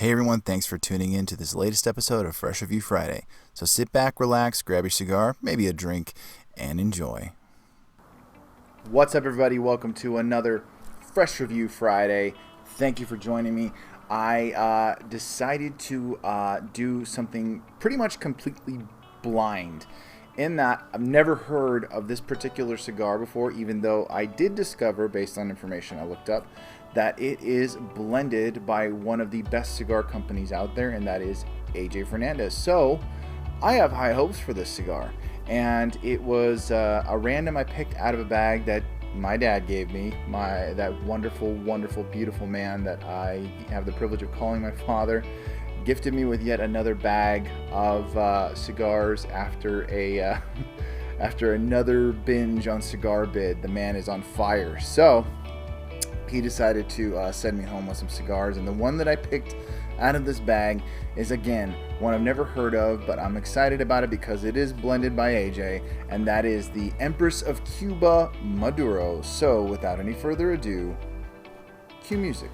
Hey everyone, thanks for tuning in to this latest episode of Fresh Review Friday. So sit back, relax, grab your cigar, maybe a drink, and enjoy. What's up everybody? Welcome to another Fresh Review Friday. Thank you for joining me. I decided to do something pretty much completely blind, in that I've never heard of this particular cigar before, even though I did discover, based on information I looked up, that it is blended by one of the best cigar companies out there, and that is AJ Fernandez. So I have high hopes for this cigar, and it was a random I picked out of a bag that my dad gave me, that wonderful, beautiful man that I have the privilege of calling my father, gifted me with yet another bag of cigars after a after another binge on Cigar Bid. The man is on fire. So he decided to send me home with some cigars, and the one that I picked out of this bag is, again, one I've never heard of, but I'm excited about it because it is blended by AJ, and that is the Empress of Cuba Maduro. So without any further ado, cue music.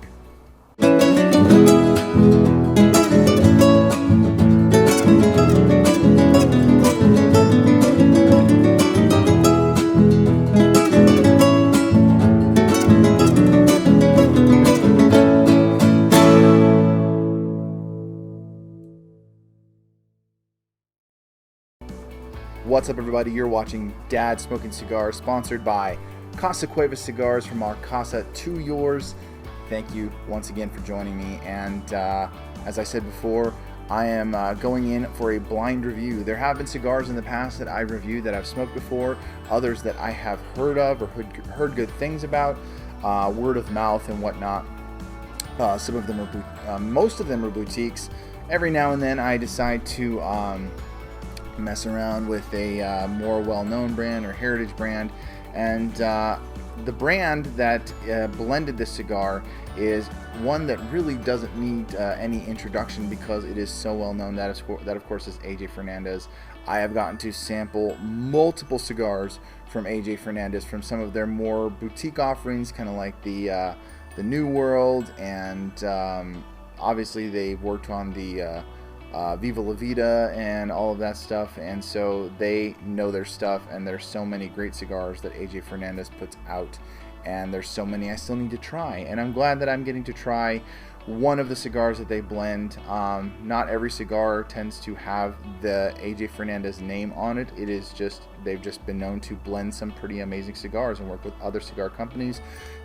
What's up everybody? You're watching Dad Smoking Cigars, sponsored by Casa Cueva Cigars, from our casa to yours. Thank you once again for joining me, and as I said before, I am going in for a blind review. There have been cigars in the past that I've reviewed that I've smoked before, others that I have heard of or heard good things about, word of mouth and whatnot. Some of them are, most of them are boutiques. Every now and then I decide to mess around with a more well-known brand or heritage brand, and the brand that blended this cigar is one that really doesn't need any introduction because it is so well known. That of course is AJ Fernandez. I have gotten to sample multiple cigars from AJ Fernandez from some of their more boutique offerings, kind of like the New World, and obviously they worked on the Viva La Vida and all of that stuff, and so they know their stuff, and there's so many great cigars that AJ Fernandez puts out, and there's so many I still need to try, and I'm glad that I'm getting to try one of the cigars that they blend. Not every cigar tends to have the AJ Fernandez name on it. It is just, they've just been known to blend some pretty amazing cigars and work with other cigar companies,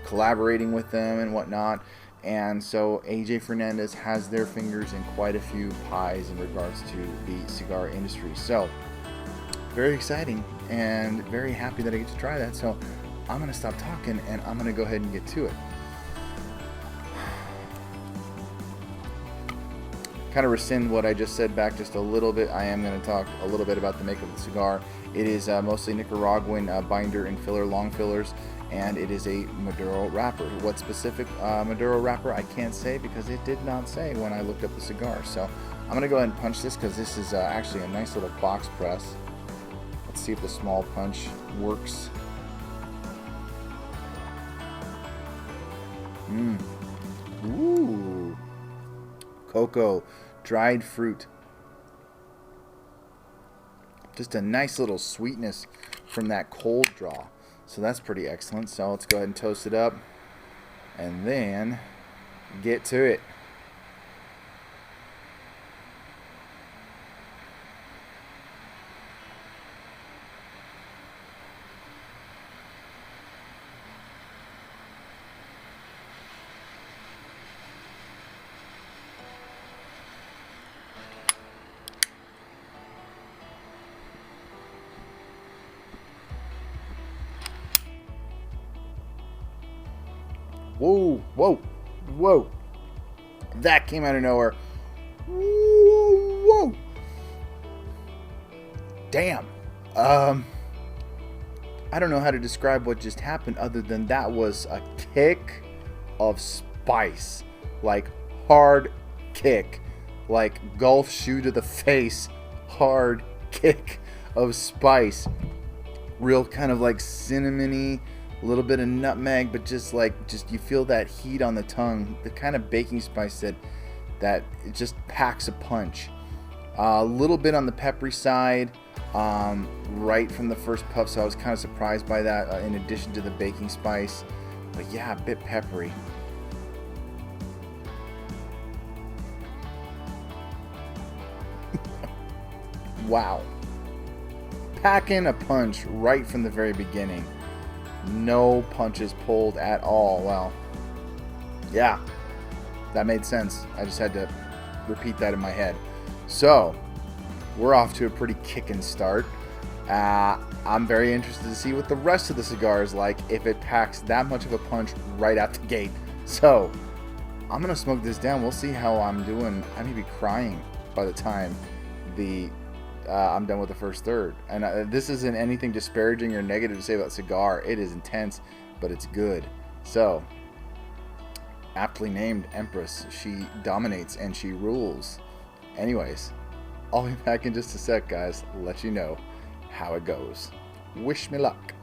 collaborating with them and whatnot. And so AJ Fernandez has their fingers in quite a few pies in regards to the cigar industry. So very exciting and very happy that I get to try that. So I'm going to stop talking and I'm going to go ahead and get to it. Kind of rescind what I just said back just a little bit. I am going to talk a little bit about the make of the cigar. It is mostly Nicaraguan binder and filler, long fillers, and it is a Maduro wrapper. What specific Maduro wrapper I can't say because it did not say when I looked up the cigar. So I'm going to go ahead and punch this because this is actually a nice little box press. Let's see if the small punch works. Ooh. Cocoa, dried fruit. Just a nice little sweetness from that cold draw. So that's pretty excellent. So let's go ahead and toast it up and then get to it. Whoa, whoa, whoa. That came out of nowhere. Whoa, whoa. Damn. I don't know how to describe what just happened other than that was a kick of spice. Like hard kick. Like golf shoe to the face. Hard kick of spice. Real kind of like cinnamony, a little bit of nutmeg, but just you feel that heat on the tongue, the kind of baking spice that that it just packs a punch. A little bit on the peppery side right from the first puff, so I was kind of surprised by that, in addition to the baking spice. But yeah, a bit peppery. Wow. Packing a punch right from the very beginning. No punches pulled at all. Well, yeah, that made sense. I just had to repeat that in my head. So, we're off to a pretty kicking start. I'm very interested to see what the rest of the cigar is like, if it packs that much of a punch right out the gate. So, I'm going to smoke this down. We'll see how I'm doing. I may be crying by the time I'm done with the first third. And this isn't anything disparaging or negative to say about Cigar. It is intense, but it's good. So, aptly named Empress. She dominates and she rules. Anyways, I'll be back in just a sec, guys. Let you know how it goes. Wish me luck.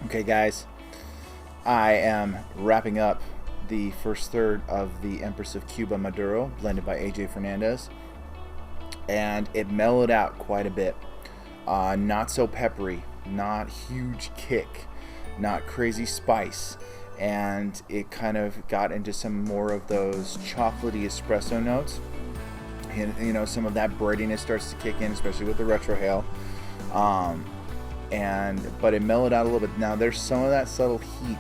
Okay, guys. I am wrapping up the first third of the Empress of Cuba Maduro, blended by AJ Fernandez. And it mellowed out quite a bit. Not so peppery, not huge kick, not crazy spice. And it kind of got into some more of those chocolatey espresso notes. And, you know, some of that breadiness starts to kick in, especially with the retrohale. But it mellowed out a little bit. Now, there's some of that subtle heat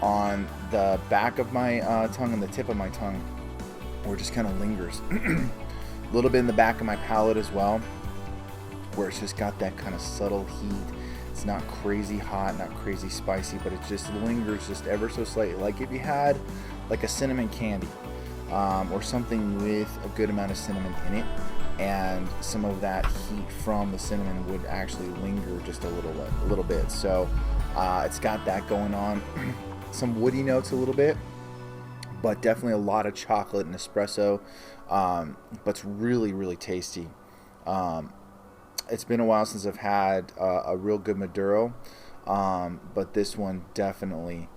on the back of my tongue and the tip of my tongue, where it just kind of lingers. A little bit in the back of my palate as well, where it's just got that kind of subtle heat. It's not crazy hot, not crazy spicy, but it just lingers just ever so slightly. Like if you had like a cinnamon candy or something with a good amount of cinnamon in it, and some of that heat from the cinnamon would actually linger just a little bit. So it's got that going on. Some woody notes a little bit, but definitely a lot of chocolate and espresso. But it's really, really tasty. It's been a while since I've had a real good Maduro, but this one definitely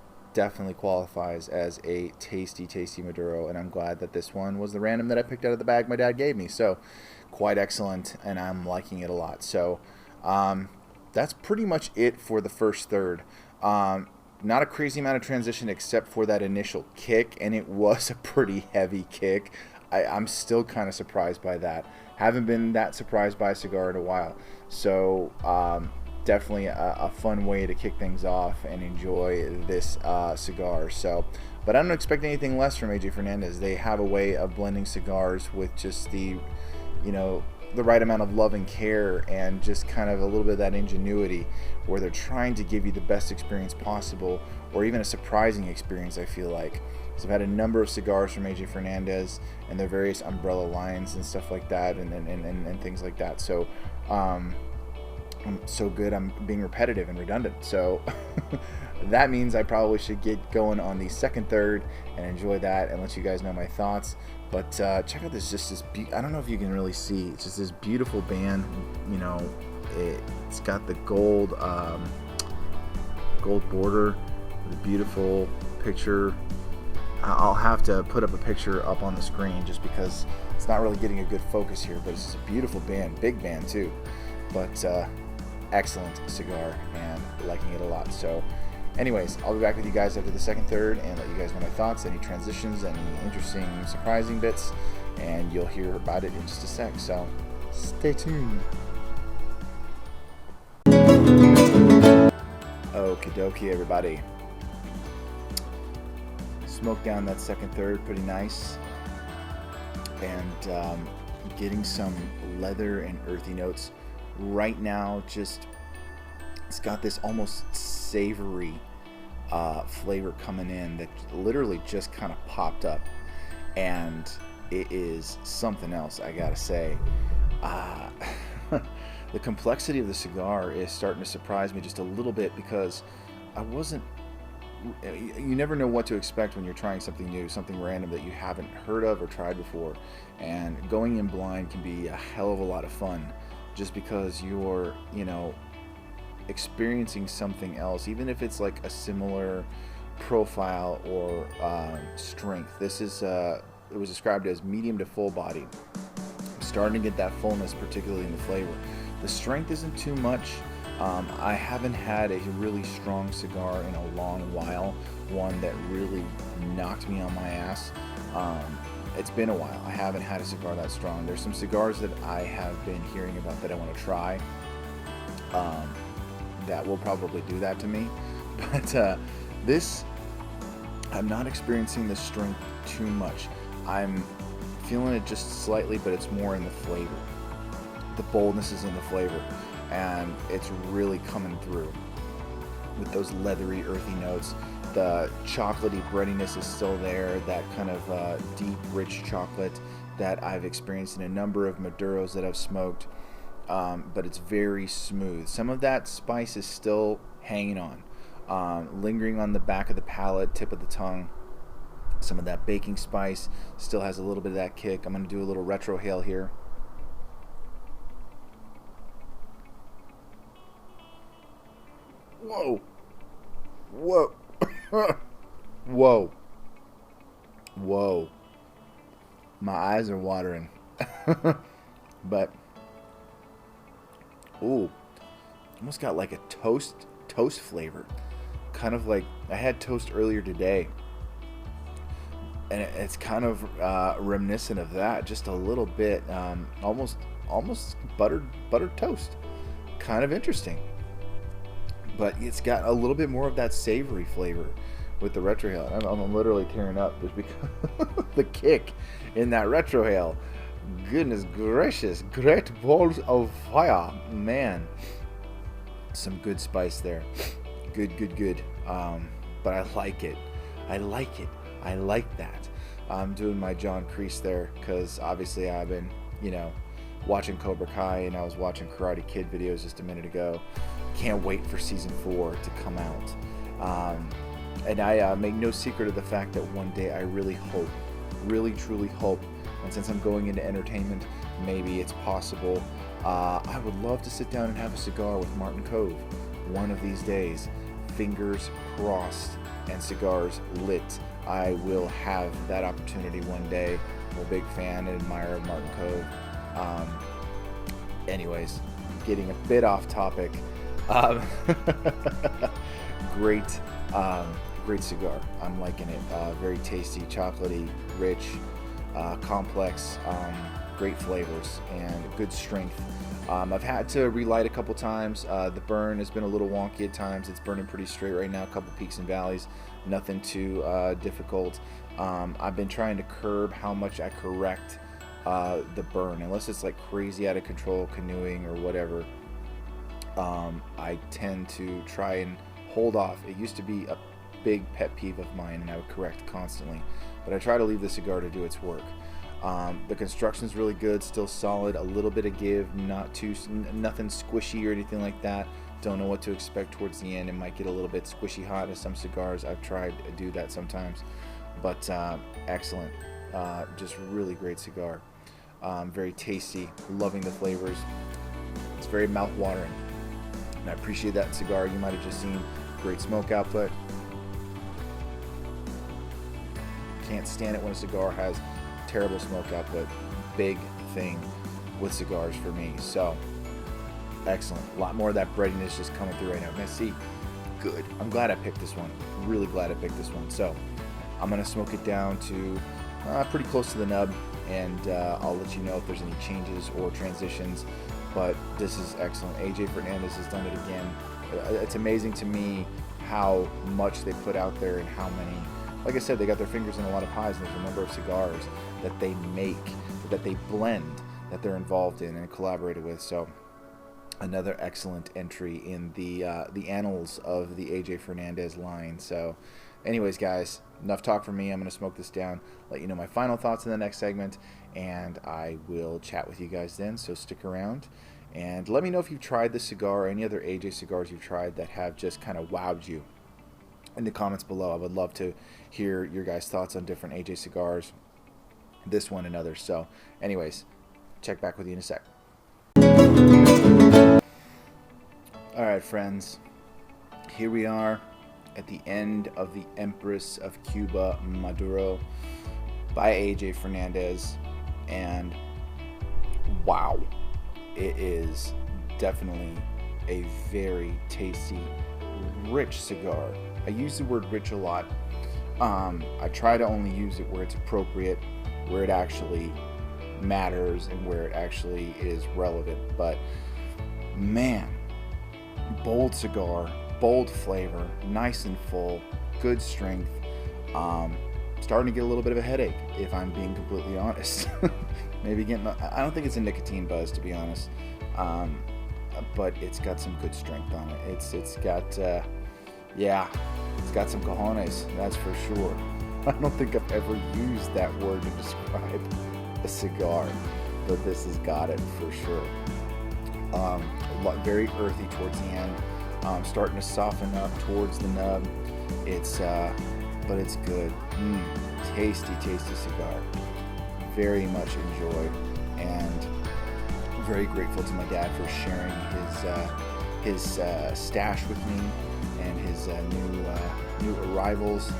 qualifies as a tasty Maduro, and I'm glad that this one was the random that I picked out of the bag my dad gave me. So quite excellent, and I'm liking it a lot. So that's pretty much it for the first third. Not a crazy amount of transition except for that initial kick, and it was a pretty heavy kick. I'm still kind of surprised by that. Haven't been that surprised by a cigar in a while. So definitely a fun way to kick things off and enjoy this cigar. So, but I don't expect anything less from AJ Fernandez. They have a way of blending cigars with just the right amount of love and care, and just kind of a little bit of that ingenuity, where they're trying to give you the best experience possible, or even a surprising experience, I feel like. So I've had a number of cigars from AJ Fernandez and their various umbrella lines and stuff like that, and things like that. So I'm so good, I'm being repetitive and redundant. So that means I probably should get going on the second third and enjoy that and let you guys know my thoughts. But check out this, I don't know if you can really see, it's just this beautiful band. You know, it's got the gold border, the beautiful picture. I'll have to put up a picture up on the screen just because it's not really getting a good focus here, but it's just a beautiful band, big band too, but excellent cigar and liking it a lot. So anyways, I'll be back with you guys after the second third and let you guys know my thoughts, any transitions, any interesting surprising bits, and you'll hear about it in just a sec. So stay tuned. Okie dokie, everybody. Smoked down that second third pretty nice, and getting some leather and earthy notes right now. Just, it's got this almost savory flavor coming in that literally just kind of popped up, and it is something else, I gotta say. The complexity of the cigar is starting to surprise me just a little bit, because you never know what to expect when you're trying something new, something random that you haven't heard of or tried before. And going in blind can be a hell of a lot of fun, just because you're, experiencing something else, even if it's like a similar profile or strength. This is it was described as medium to full body. I'm starting to get that fullness, particularly in the flavor. The strength isn't too much. I haven't had a really strong cigar in a long while, one that really knocked me on my ass. It's been a while. I haven't had a cigar that strong. There's some cigars that I have been hearing about that I want to try that will probably do that to me. But this, I'm not experiencing the strength too much. I'm feeling it just slightly, but it's more in the flavor. The boldness is in the flavor, and it's really coming through with those leathery, earthy notes. The chocolatey breadiness is still there, that kind of deep, rich chocolate that I've experienced in a number of Maduros that I've smoked, but it's very smooth. Some of that spice is still hanging on, lingering on the back of the palate, tip of the tongue. Some of that baking spice still has a little bit of that kick. I'm going to do a little retrohale here. Whoa. Whoa. Whoa. Whoa. My eyes are watering. But, ooh, almost got like a toast flavor. Kind of like, I had toast earlier today, and it's kind of reminiscent of that, just a little bit, almost buttered toast. Kind of interesting. But it's got a little bit more of that savory flavor with the retrohale. I'm literally tearing up just because the kick in that retrohale. Goodness gracious, great balls of fire, man. Some good spice there. Good. But I like it. I like that. I'm doing my John Kreese there because obviously I've been, watching Cobra Kai, and I was watching Karate Kid videos just a minute ago. Can't wait for season 4 to come out. And I make no secret of the fact that one day I really truly hope, and since I'm going into entertainment, maybe it's possible, I would love to sit down and have a cigar with Martin Kove one of these days. Fingers crossed and cigars lit. I will have that opportunity one day. I'm a big fan and admirer of Martin Kove. Anyways, getting a bit off topic. Great cigar. I'm liking it. Very tasty, chocolatey, rich, complex, great flavors, and good strength. I've had to relight a couple times. The burn has been a little wonky at times. It's burning pretty straight right now, a couple peaks and valleys, nothing too difficult. I've been trying to curb how much I correct the burn, unless it's like crazy out of control canoeing or whatever. I tend to try and hold off. It used to be a big pet peeve of mine, and I would correct constantly, but I try to leave the cigar to do its work. The construction's really good, still solid, a little bit of give, nothing squishy or anything like that. Don't know what to expect towards the end. It might get a little bit squishy hot as some cigars. I've tried to do that sometimes, but excellent. Just really great cigar. Very tasty, loving the flavors. It's very mouth-watering, and I appreciate that in cigar. You might have just seen great smoke output. Can't stand it when a cigar has terrible smoke output. Big thing with cigars for me. So excellent. A lot more of that breadiness just coming through right now. Now see, good. I'm glad I picked this one. Really glad I picked this one. So I'm gonna smoke it down to pretty close to the nub, and I'll let you know if there's any changes or transitions. But this is excellent. AJ Fernandez has done it again. It's amazing to me how much they put out there and how many. Like I said, they got their fingers in a lot of pies, and there's a number of cigars that they make, that they blend, that they're involved in and collaborated with. So another excellent entry in the annals of the AJ Fernandez line. So anyways, guys, enough talk from me. I'm going to smoke this down, let you know my final thoughts in the next segment, and I will chat with you guys then. So stick around and let me know if you've tried this cigar or any other AJ cigars you've tried that have just kind of wowed you in the comments below. I would love to hear your guys' thoughts on different AJ cigars, this one and others. So anyways, check back with you in a sec. Alright friends, here we are, at the end of the Empress of Cuba, Maduro, by AJ Fernandez. And wow, it is definitely a very tasty, rich cigar. I use the word rich a lot. I try to only use it where it's appropriate, where it actually matters, and where it actually is relevant. But man, bold cigar, bold flavor, nice and full, good strength. Starting to get a little bit of a headache, if I'm being completely honest. Maybe getting, I don't think it's a nicotine buzz, to be honest. But it's got some good strength on it. It's got it's got some cojones, that's for sure. I don't think I've ever used that word to describe a cigar, but this has got it for sure. Very earthy towards the end, starting to soften up towards the nub. But it's good. Tasty cigar. Very much enjoyed, and very grateful to my dad for sharing his stash with me and his new arrivals.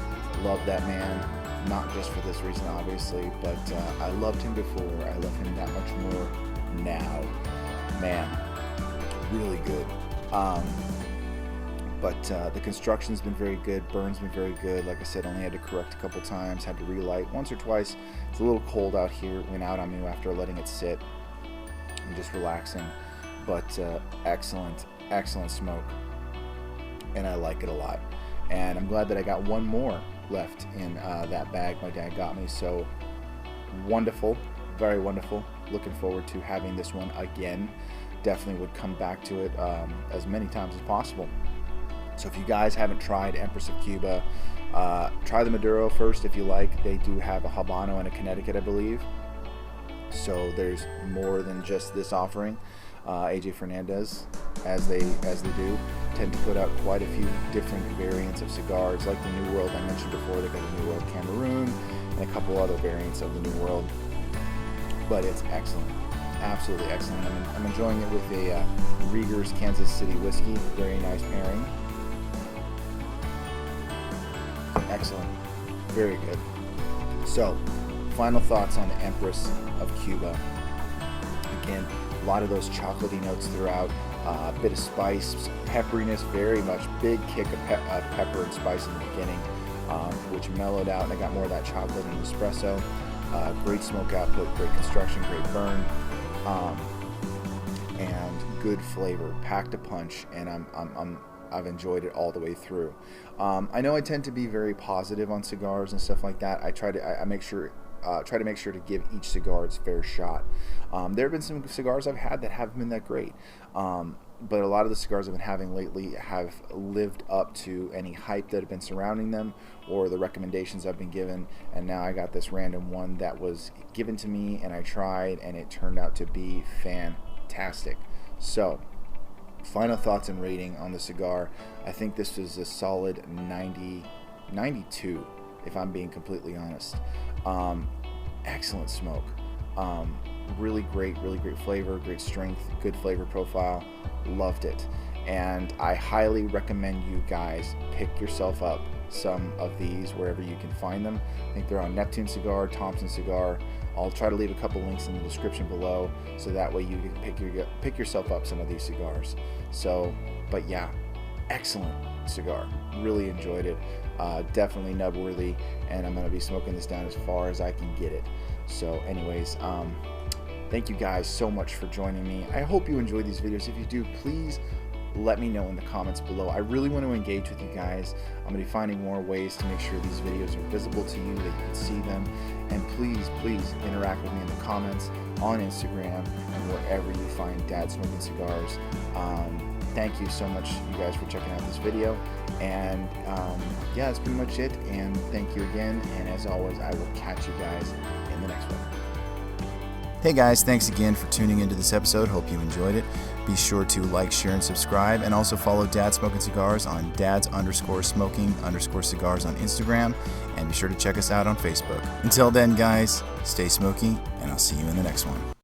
Love that man, not just for this reason obviously, but I loved him before. I love him that much more now. Man, really good. But the construction's been very good, burn's been very good. Like I said, only had to correct a couple times, had to relight once or twice. It's a little cold out here, went out on me after letting it sit and just relaxing. But excellent smoke, and I like it a lot. And I'm glad that I got one more left in that bag my dad got me. So wonderful, very wonderful. Looking forward to having this one again. Definitely would come back to it as many times as possible. So if you guys haven't tried Empress of Cuba, try the Maduro first if you like. They do have a Habano and a Connecticut, I believe. So there's more than just this offering. AJ Fernandez, as they do, tend to put out quite a few different variants of cigars, like the New World I mentioned before. They got the New World Cameroon and a couple other variants of the New World. But it's excellent, absolutely excellent. I'm enjoying it with a Rieger's Kansas City whiskey. Very nice pairing. Excellent, very good. So, final thoughts on the Empress of Cuba. Again, a lot of those chocolatey notes throughout, a bit of spice, pepperiness, very much big kick of pepper and spice in the beginning, which mellowed out, and I got more of that chocolate and espresso. Great smoke output, great construction, great burn, and good flavor, packed a punch, and I've enjoyed it all the way through. I know I tend to be very positive on cigars and stuff like that. I try to make sure to give each cigar its fair shot. There have been some cigars I've had that haven't been that great, but a lot of the cigars I've been having lately have lived up to any hype that have been surrounding them or the recommendations I've been given. And now I got this random one that was given to me, and I tried, and it turned out to be fantastic. So, final thoughts and rating on the cigar. I think this is a solid 92, if I'm being completely honest. Excellent smoke. Really great flavor, great strength, good flavor profile. Loved it. And I highly recommend you guys pick yourself up some of these wherever you can find them. I think they're on Neptune Cigar, Thompson Cigar. I'll try to leave a couple links in the description below, so that way you can pick yourself up some of these cigars. So, but yeah, excellent cigar. Really enjoyed it. Definitely nub worthy, and I'm going to be smoking this down as far as I can get it. So anyways, thank you guys so much for joining me. I hope you enjoy these videos. If you do, please let me know in the comments below. I really want to engage with you guys. I'm going to be finding more ways to make sure these videos are visible to you, that you can see them. And please interact with me in the comments, on Instagram, and wherever you find Dad Smoking Cigars. Thank you so much, you guys, for checking out this video. And yeah, that's pretty much it. And thank you again. And as always, I will catch you guys in the next one. Hey guys, thanks again for tuning into this episode. Hope you enjoyed it. Be sure to like, share, and subscribe, and also follow Dad Smoking Cigars on dads_smoking_cigars on Instagram, and be sure to check us out on Facebook. Until then, guys, stay smoky, and I'll see you in the next one.